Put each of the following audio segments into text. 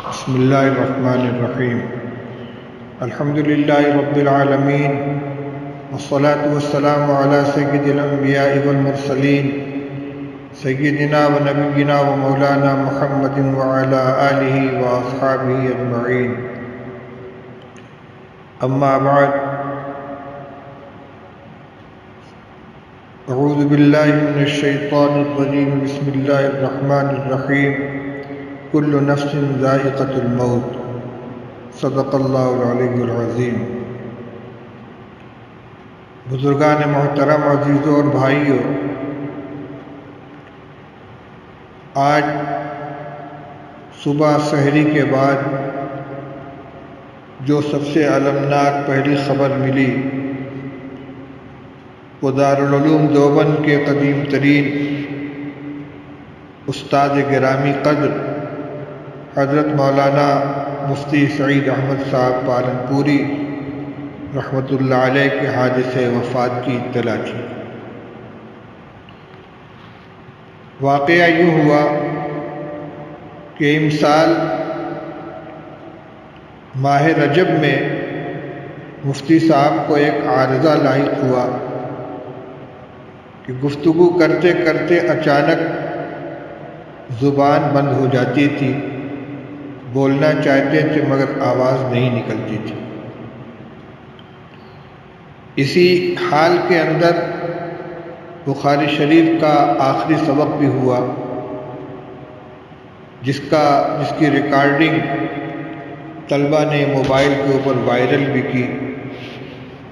بسم اللہ الرحمن الرحیم الحمد للہ رب العالمین والصلاة والسلام علی سید الانبیاء والمرسلین سیدنا و نبینا و مولانا محمد وعلی آلہ و اصحابہ اجمعین اما بعد اعوذ باللہ من الشیطان الرجیم بسم اللہ الرحمن الرحیم کل نفس ذائقۃ الموت صدق اللہ العلی العظیم۔ بزرگان محترم، عزیزوں اور بھائیوں، آج صبح سحری کے بعد جو سب سے المناک پہلی خبر ملی وہ دارالعلوم دیوبند کے قدیم ترین استاد گرامی قدر حضرت مولانا مفتی سعید احمد صاحب پالنپوری رحمۃ اللہ علیہ کے حادث وفات کی اطلاع تھی۔ واقعہ یوں ہوا کہ امسال ماہ رجب میں مفتی صاحب کو ایک عارضہ لاحق ہوا کہ گفتگو کرتے کرتے اچانک زبان بند ہو جاتی تھی، بولنا چاہتے تھے مگر آواز نہیں نکلتی تھی۔ اسی حال کے اندر بخاری شریف کا آخری سبق بھی ہوا، جس کی ریکارڈنگ طلبہ نے موبائل کے اوپر وائرل بھی کی۔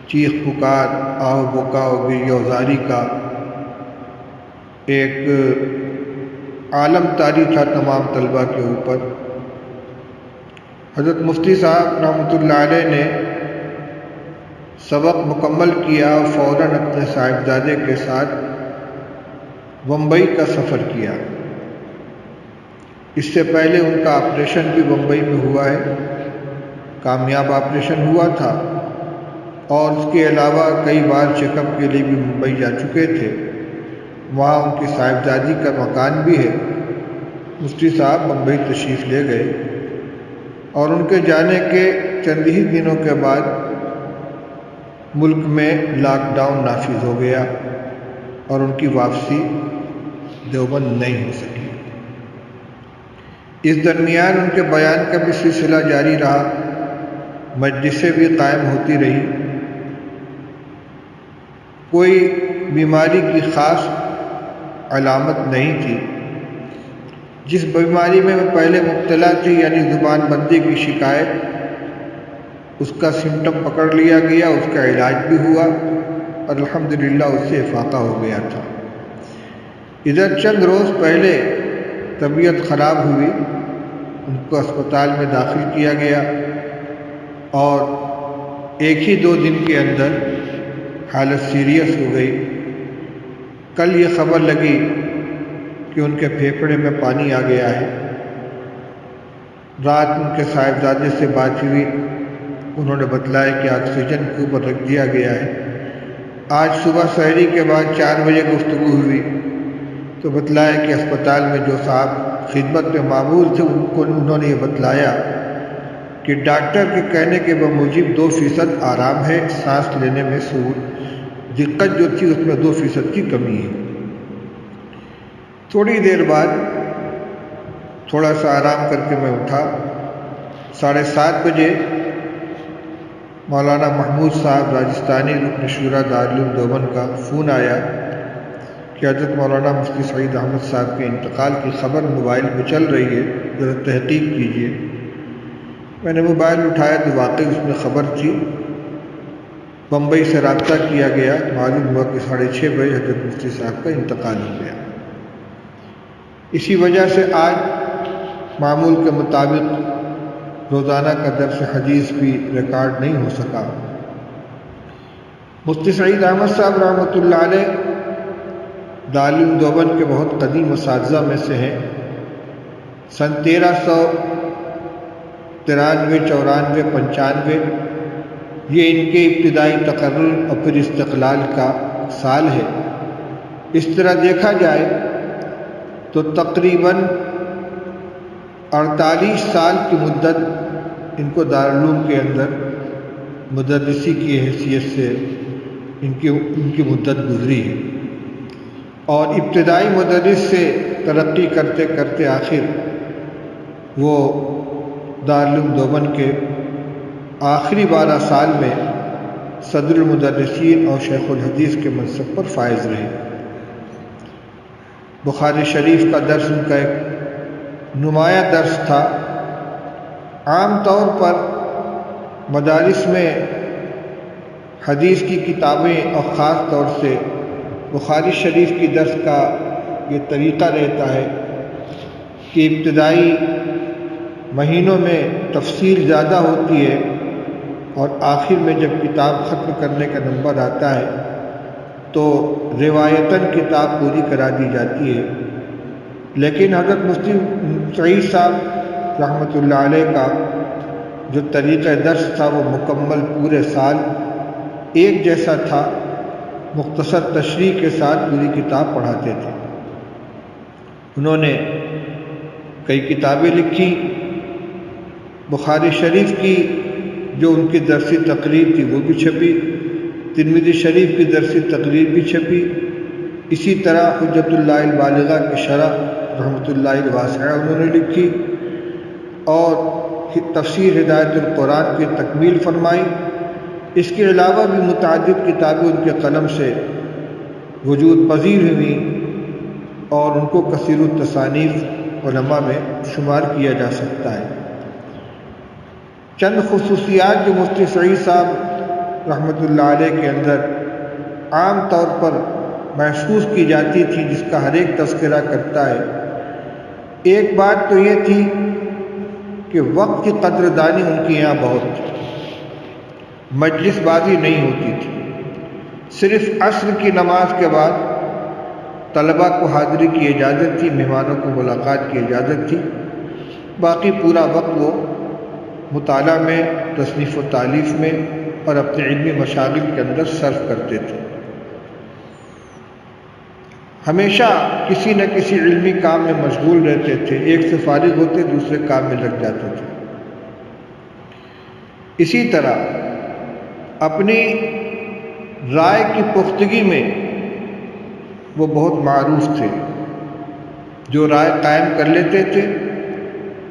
چیخ پکار، آہ بکا و گریہ‌وزاری کا ایک عالم طاری تھا تمام طلبہ کے اوپر۔ حضرت مفتی صاحب رحمۃ اللہ علیہ نے سبق مکمل کیا اور فوراً اپنے صاحبزادے کے ساتھ بمبئی کا سفر کیا۔ اس سے پہلے ان کا آپریشن بھی بمبئی میں ہوا ہے، کامیاب آپریشن ہوا تھا، اور اس کے علاوہ کئی بار چیک اپ کے لیے بھی ممبئی جا چکے تھے۔ وہاں ان کی صاحبزادی کا مکان بھی ہے۔ مفتی صاحب بمبئی تشریف لے گئے اور ان کے جانے کے چند ہی دنوں کے بعد ملک میں لاک ڈاؤن نافذ ہو گیا اور ان کی واپسی دیوبند نہیں ہو سکی۔ اس درمیان ان کے بیان کا بھی سلسلہ جاری رہا، مجلسیں بھی قائم ہوتی رہی۔ کوئی بیماری کی خاص علامت نہیں تھی۔ جس بیماری میں وہ پہلے مبتلا تھی، یعنی زبان بندی کی شکایت، اس کا سمٹم پکڑ لیا گیا، اس کا علاج بھی ہوا اور الحمدللہ اس سے افاقہ ہو گیا تھا۔ ادھر چند روز پہلے طبیعت خراب ہوئی، ان کو اسپتال میں داخل کیا گیا اور ایک ہی 2 دن کے اندر حالت سیریس ہو گئی۔ کل یہ خبر لگی کہ ان کے پھیپھڑے میں پانی آ گیا ہے۔ رات ان کے صاحبزادے سے بات ہوئی، انہوں نے بتلایا کہ آکسیجن کے اوپر رکھ دیا گیا ہے۔ آج صبح سحری کے بعد 4 بجے گفتگو ہوئی تو بتلایا کہ اسپتال میں جو صاحب خدمت میں معمور تھے انہوں نے یہ بتلایا کہ ڈاکٹر کے کہنے کے بموجب 2% آرام ہے، سانس لینے میں دقت جو تھی اس میں 2% کی کمی ہے۔ تھوڑی دیر بعد تھوڑا سا آرام کر کے میں اٹھا، 7:30 بجے مولانا محمود صاحب راجستھانی رکن شورا دارالعلوم دیوبند کا فون آیا کہ حضرت مولانا مفتی سعید احمد صاحب کے انتقال کی خبر موبائل پہ چل رہی ہے، ذرا تحقیق کیجیے۔ میں نے موبائل اٹھایا تو واقعی اس میں خبر تھی۔ بمبئی سے رابطہ کیا گیا، معلوم ہوا کہ 6:30 بجے حضرت مفتی صاحب کا انتقال ہو گیا۔ اسی وجہ سے آج معمول کے مطابق روزانہ کا درس حدیث بھی ریکارڈ نہیں ہو سکا۔ مفتی سعید احمد صاحب رحمۃ اللہ علیہ دارالعلوم دیوبند کے بہت قدیم اساتذہ میں سے ہیں۔ سن 1393، 94، 95 یہ ان کے ابتدائی تقرر اور پھر استقلال کا سال ہے۔ اس طرح دیکھا جائے تو تقریباً 48 سال کی مدت ان کو دارالعلوم کے اندر مدرسی کی حیثیت سے ان کی مدت گزری ہے، اور ابتدائی مدرس سے ترقی کرتے کرتے آخر وہ دارالعلوم دیوبند کے آخری 12 سال میں صدر المدرسین اور شیخ الحدیث کے منصب پر فائز رہے۔ بخاری شریف کا درس ان کا ایک نمایاں درس تھا۔ عام طور پر مدارس میں حدیث کی کتابیں اور خاص طور سے بخاری شریف کی درس کا یہ طریقہ رہتا ہے کہ ابتدائی مہینوں میں تفصیل زیادہ ہوتی ہے اور آخر میں جب کتاب ختم کرنے کا نمبر آتا ہے تو روایتاً کتاب پوری کرا دی جاتی ہے۔ لیکن حضرت مفتی سعید صاحب رحمۃ اللہ علیہ کا جو طریقہ درس تھا وہ مکمل پورے سال ایک جیسا تھا، مختصر تشریح کے ساتھ پوری کتاب پڑھاتے تھے۔ انہوں نے کئی کتابیں لکھی، بخاری شریف کی جو ان کی درسی تقریر تھی وہ بھی چھپی، ترمذی شریف کی درسی تقریر بھی چھپی، اسی طرح حجت اللہ البالغہ کی شرح رحمۃ اللہ الواسعہ انہوں نے لکھی، اور تفسیر ہدایت القرآن کی تکمیل فرمائی۔ اس کے علاوہ بھی متعدد کتابیں ان کے قلم سے وجود پذیر ہوئیں اور ان کو کثیر التصانیف علماء میں شمار کیا جا سکتا ہے۔ چند خصوصیات جو مفتی سعید صاحب رحمۃ اللہ علیہ کے اندر عام طور پر محسوس کی جاتی تھی، جس کا ہر ایک تذکرہ کرتا ہے۔ ایک بات تو یہ تھی کہ وقت کی قدردانی ان کے یہاں بہت تھی، مجلس بازی نہیں ہوتی تھی۔ صرف عصر کی نماز کے بعد طلباء کو حاضری کی اجازت تھی، مہمانوں کو ملاقات کی اجازت تھی، باقی پورا وقت وہ مطالعہ میں، تصنیف و تالیف میں اور اپنے علمی مشاغل کے اندر صرف کرتے تھے۔ ہمیشہ کسی نہ کسی علمی کام میں مشغول رہتے تھے، ایک سے فارغ ہوتے دوسرے کام میں لگ جاتے تھے۔ اسی طرح اپنی رائے کی پختگی میں وہ بہت معروف تھے، جو رائے قائم کر لیتے تھے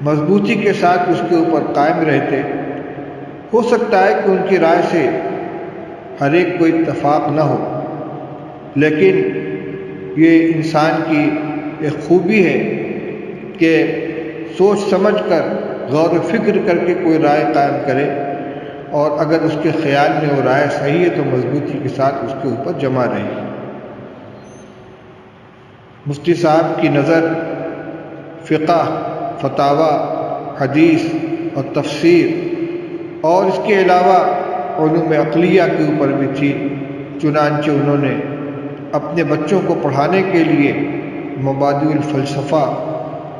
مضبوطی کے ساتھ اس کے اوپر قائم رہتے۔ ہو سکتا ہے کہ ان کی رائے سے ہر ایک کو اتفاق نہ ہو، لیکن یہ انسان کی ایک خوبی ہے کہ سوچ سمجھ کر غور و فکر کر کے کوئی رائے قائم کرے، اور اگر اس کے خیال میں وہ رائے صحیح ہے تو مضبوطی کے ساتھ اس کے اوپر جمع رہے۔ مفتی صاحب کی نظر فقہ، فتاوی، حدیث اور تفسیر اور اس کے علاوہ علوم عقلیہ کے اوپر بھی تھی، چنانچہ انہوں نے اپنے بچوں کو پڑھانے کے لیے مبادئ الفلسفہ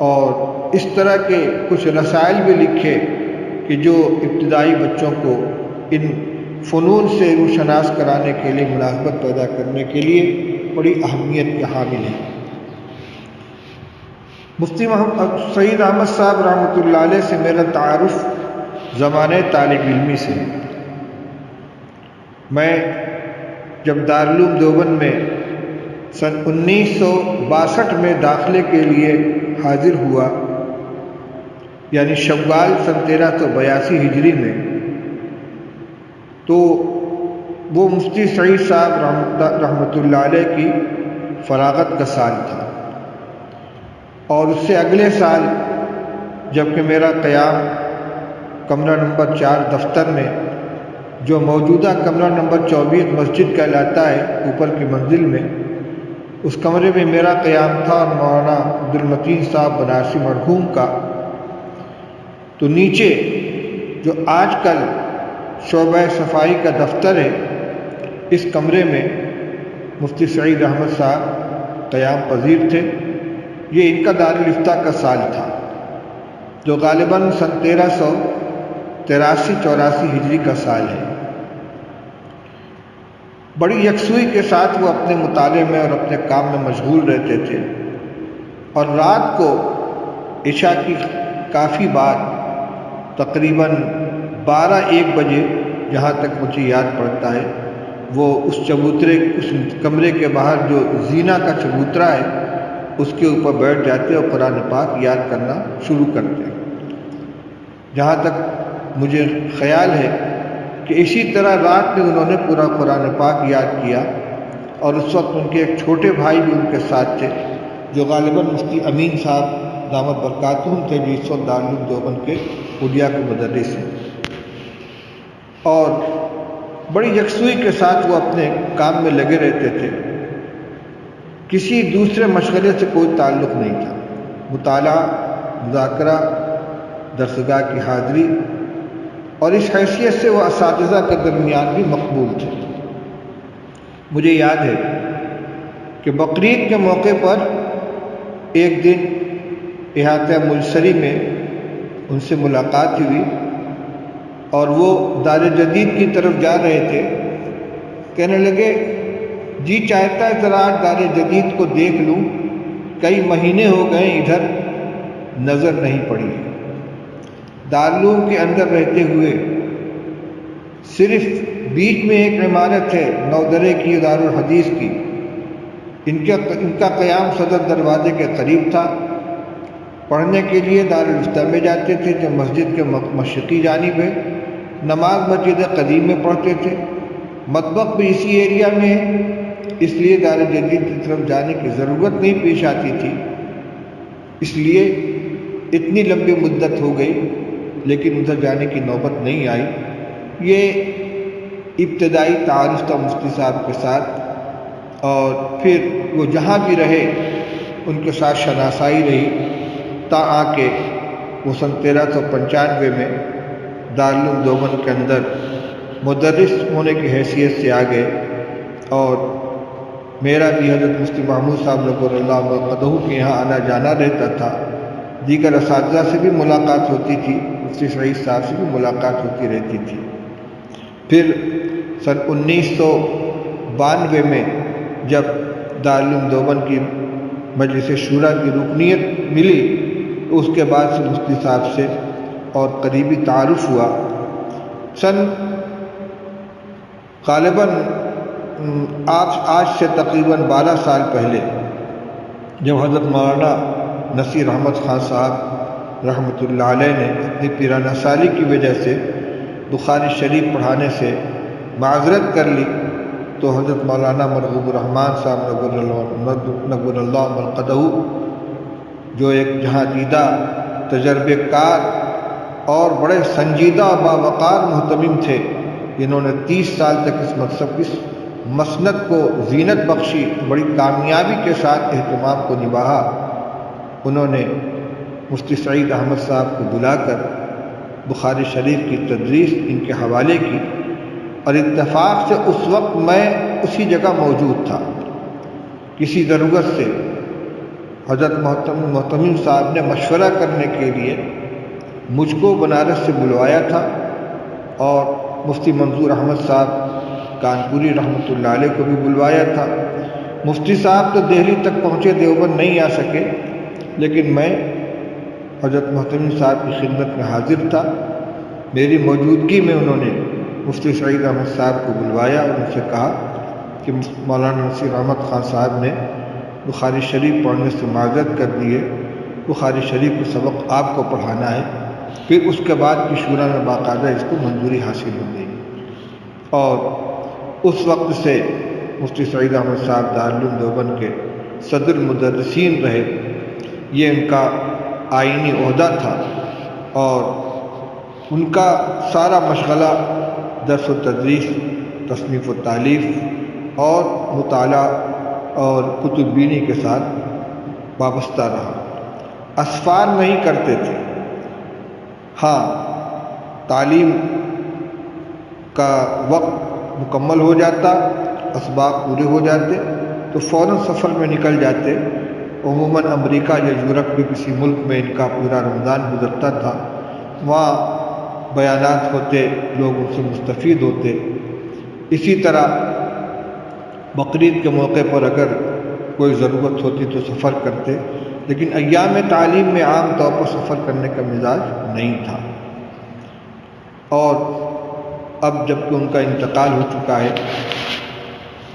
اور اس طرح کے کچھ رسائل بھی لکھے کہ جو ابتدائی بچوں کو ان فنون سے روشناس کرانے کے لیے، مناسبت پیدا کرنے کے لیے بڑی اہمیت کے حامل ہیں۔ مفتی سعید احمد صاحب رحمۃ اللہ علیہ سے میرا تعارف زمانۂ طالب علمی سے ہے۔ میں جب دارالعلوم دیوبند میں سن 1962 میں داخلے کے لیے حاضر ہوا، یعنی شوال سن 1382 ہجری میں، تو وہ مفتی سعید صاحب رحمۃ اللہ علیہ کی فراغت کا سال تھا، اور اس سے اگلے سال جبکہ میرا قیام کمرہ نمبر 4 دفتر میں، جو موجودہ کمرہ نمبر 24 مسجد کہلاتا ہے اوپر کی منزل میں، اس کمرے میں میرا قیام تھا اور مولانا عبدالمتین صاحب بنارسی مرحوم کا، تو نیچے جو آج کل شعبہ صفائی کا دفتر ہے، اس کمرے میں مفتی سعید احمد صاحب قیام پذیر تھے۔ یہ ان کا دارالافتاء کا سال تھا، جو غالباً سن 1383-84 ہجری کا سال ہے۔ بڑی یکسوئی کے ساتھ وہ اپنے مطالعے میں اور اپنے کام میں مشغول رہتے تھے، اور رات کو عشاء کی کافی بعد تقریباً 12-1 بجے جہاں تک مجھے یاد پڑتا ہے وہ اس کمرے کے باہر جو زینہ کا چبوترا ہے اس کے اوپر بیٹھ جاتے اور قرآن پاک یاد کرنا شروع کرتے. جہاں تک مجھے خیال ہے کہ اسی طرح رات میں انہوں نے پورا قرآن پاک یاد کیا اور اس وقت ان کے ایک چھوٹے بھائی بھی ان کے ساتھ تھے جو غالباً مفتی امین صاحب دامت برکاتہم تھے جو اس وقت دارالعلوم دیوبند کے اڈیا کے مدرس ہیں. اور بڑی یکسوئی کے ساتھ وہ اپنے کام میں لگے رہتے تھے. کسی دوسرے مشغلے سے کوئی تعلق نہیں تھا. مطالعہ، مذاکرہ، درسگاہ کی حاضری، اور اس حیثیت سے وہ اساتذہ کے درمیان بھی مقبول تھے. مجھے یاد ہے کہ بقرعید کے موقع پر ایک دن احاطہ ملسری میں ان سے ملاقات ہوئی اور وہ دار جدید کی طرف جا رہے تھے. کہنے لگے جی چاہتا ہے ذرا آج دار جدید کو دیکھ لوں، کئی مہینے ہو گئے ادھر نظر نہیں پڑی. دارالعلوم کے اندر رہتے ہوئے صرف بیچ میں ایک عمارت ہے نودرے کی دارالحدیث کی، ان کا قیام صدر دروازے کے قریب تھا. پڑھنے کے لیے دارالفتہ میں جاتے تھے جو مسجد کے مشرقی جانب ہے. نماز مسجد قدیم میں پڑھتے تھے. مطبخ بھی اسی ایریا میں ہے، اس لیے دار جدید کی طرف جانے کی ضرورت نہیں پیش آتی تھی. اس لیے اتنی لمبی مدت ہو گئی لیکن ادھر جانے کی نوبت نہیں آئی. یہ ابتدائی تعارف تھا مفتی صاحب کے ساتھ، اور پھر وہ جہاں بھی رہے ان کے ساتھ شناسائی رہی تا آ کے وہ سن 1395 میں دارالعلوم دیوبند کے اندر مدرس ہونے کی حیثیت سے آ گئے. اور میرا بھی حضرت مفتی محمود صاحب نور اللہ قدہ کے یہاں آنا جانا رہتا تھا. دیگر اساتذہ سے بھی ملاقات ہوتی تھی، مفتی سعید صاحب سے بھی ملاقات ہوتی رہتی تھی. پھر سن 1992 میں جب دارالعلوم دیوبند کی مجلس شورا کی رکنیت ملی تو اس کے بعد سے مفتی صاحب سے اور قریبی تعارف ہوا. سن غالباً آج سے تقریباً 12 سال پہلے جب حضرت مولانا نصیر احمد خان صاحب رحمۃ اللہ علیہ نے اپنی پیرانہ سالی کی وجہ سے بخاری شریف پڑھانے سے معذرت کر لی تو حضرت مولانا مرغوب الرحمان صاحب نور اللہ مرقدہ جو ایک جہاں دیدہ تجربے کار اور بڑے سنجیدہ و باوقار محتمم تھے، جنہوں نے 30 سال تک اس مسند کو زینت بخشی، بڑی کامیابی کے ساتھ اہتمام کو نبھایا. انہوں نے مفتی سعید احمد صاحب کو بلا کر بخاری شریف کی تدریس ان کے حوالے کی، اور اتفاق سے اس وقت میں اسی جگہ موجود تھا. کسی ضرورت سے حضرت محتمم صاحب نے مشورہ کرنے کے لیے مجھ کو بنارس سے بلوایا تھا، اور مفتی منظور احمد صاحب کانپوری رحمۃ اللہ علیہ کو بھی بلوایا تھا. مفتی صاحب تو دہلی تک پہنچے، دیوبند نہیں آ سکے، لیکن میں حضرت محتمم صاحب کی خدمت میں حاضر تھا. میری موجودگی میں انہوں نے مفتی سعید احمد صاحب کو بلوایا اور ان سے کہا کہ مولانا نصیر احمد خان صاحب نے بخاری شریف پڑھنے سے معذرت کر دی ہے، بخاری شریف کو سبق آپ کو پڑھانا ہے. پھر اس کے بعد کی شورا میں باقاعدہ اس کو منظوری حاصل ہو گئی، اور اس وقت سے مفتی سعید احمد صاحب دارالعلوم دیوبند کے صدر مدرسین رہے. یہ ان کا آئینی عہدہ تھا، اور ان کا سارا مشغلہ درس و تدریس، تصنیف و تالیف اور مطالعہ اور کتب بینی کے ساتھ وابستہ رہا. اسفار نہیں کرتے تھے. ہاں، تعلیم کا وقت مکمل ہو جاتا، اسباق پورے ہو جاتے تو فوراً سفر میں نکل جاتے. عموماً امریکہ یا یورپ کے کسی ملک میں ان کا پورا رمضان گزرتا تھا. وہاں بیانات ہوتے، لوگ ان سے مستفید ہوتے. اسی طرح بقرعید کے موقع پر اگر کوئی ضرورت ہوتی تو سفر کرتے. لیکن ایام تعلیم میں عام طور پر سفر کرنے کا مزاج نہیں تھا۔ اور اب جب کہ ان کا انتقال ہو چکا ہے،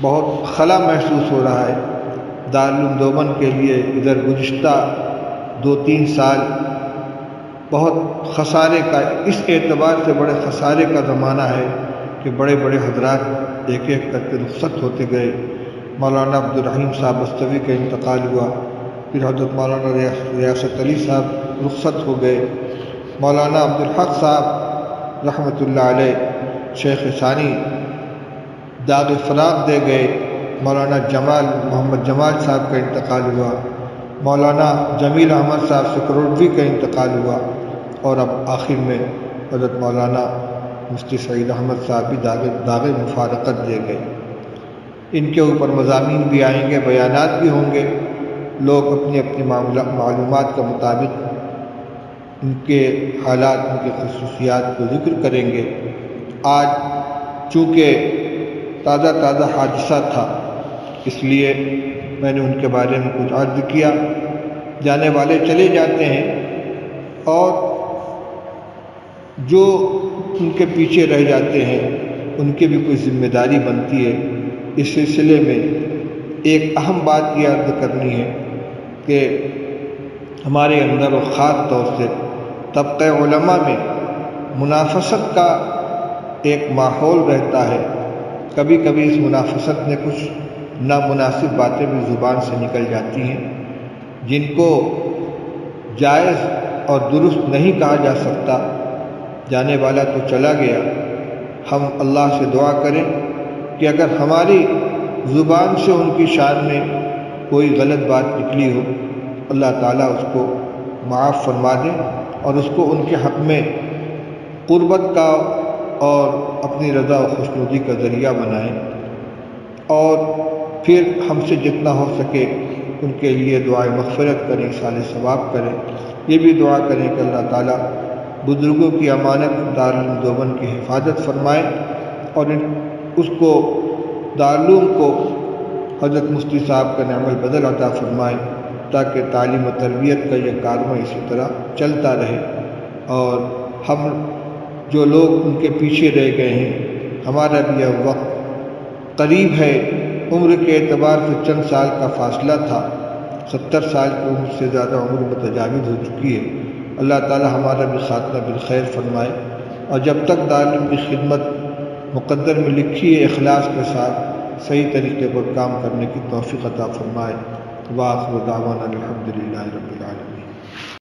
بہت خلا محسوس ہو رہا ہے۔ دارالعلوم دیوبند کے لیے ادھر گزشتہ 2-3 سال بہت خسارے کا، اس اعتبار سے بڑے خسارے کا زمانہ ہے کہ بڑے بڑے حضرات ایک ایک کر کے رخصت ہوتے گئے۔ مولانا عبدالرحیم صاحب بستوی کا انتقال ہوا، پھر حضرت مولانا ریاست علی صاحب رخصت ہو گئے، مولانا عبدالحق صاحب رحمۃ اللہ علیہ شیخ ثانی داغ فراق دے گئے، مولانا محمد جمال صاحب کا انتقال ہوا، مولانا جمیل احمد صاحب سکروٹوی کا انتقال ہوا، اور اب آخر میں حضرت مولانا مفتی سعید احمد صاحب بھی داغ مفارقت دے گئے۔ ان کے اوپر مضامین بھی آئیں گے، بیانات بھی ہوں گے، لوگ اپنی اپنی معلومات کے مطابق ان کے حالات، ان کے خصوصیات کو ذکر کریں گے۔ آج چونکہ تازہ حادثہ تھا، اس لیے میں نے ان کے بارے میں کچھ عرض کیا۔ جانے والے چلے جاتے ہیں، اور جو ان کے پیچھے رہ جاتے ہیں ان کی بھی کوئی ذمہ داری بنتی ہے۔ اس سلسلے میں ایک اہم بات یہ عرض کرنی ہے کہ ہمارے اندر و خاص طور سے طبقہ علماء میں منافست کا ایک ماحول رہتا ہے۔ کبھی کبھی اس منافست میں کچھ نامناسب باتیں بھی زبان سے نکل جاتی ہیں، جن کو جائز اور درست نہیں کہا جا سکتا۔ جانے والا تو چلا گیا، ہم اللہ سے دعا کریں کہ اگر ہماری زبان سے ان کی شان میں کوئی غلط بات نکلی ہو، اللہ تعالیٰ اس کو معاف فرما دے اور اس کو ان کے حق میں قربت کا اور اپنی رضا و خوشنودی کا ذریعہ بنائیں، اور پھر ہم سے جتنا ہو سکے ان کے لیے دعائے مغفرت کریں، ایصال ثواب کریں۔ یہ بھی دعا کریں کہ اللہ تعالیٰ بزرگوں کی امانت دارالعلوم دیوبند کی حفاظت فرمائے، اور اس کو دارالعلوم کو حضرت مفتی صاحب کا نعم البدل عطا فرمائے، تاکہ تعلیم و تربیت کا یہ کارواں اسی طرح چلتا رہے۔ اور ہم جو لوگ ان کے پیچھے رہ گئے ہیں، ہمارا بھی یہ وقت قریب ہے۔ عمر کے اعتبار سے چند سال کا فاصلہ تھا، 70 سال کی عمر سے زیادہ عمر متجاوز ہو چکی ہے۔ اللہ تعالی ہمارا بھی خاتمہ بالخیر فرمائے، اور جب تک دارالعلوم کی خدمت مقدر میں لکھی ہے، اخلاص کے ساتھ صحیح طریقے پر کام کرنے کی توفیق عطا فرمائے۔ وآخر دعوانا الحمدللہ رب العالمین۔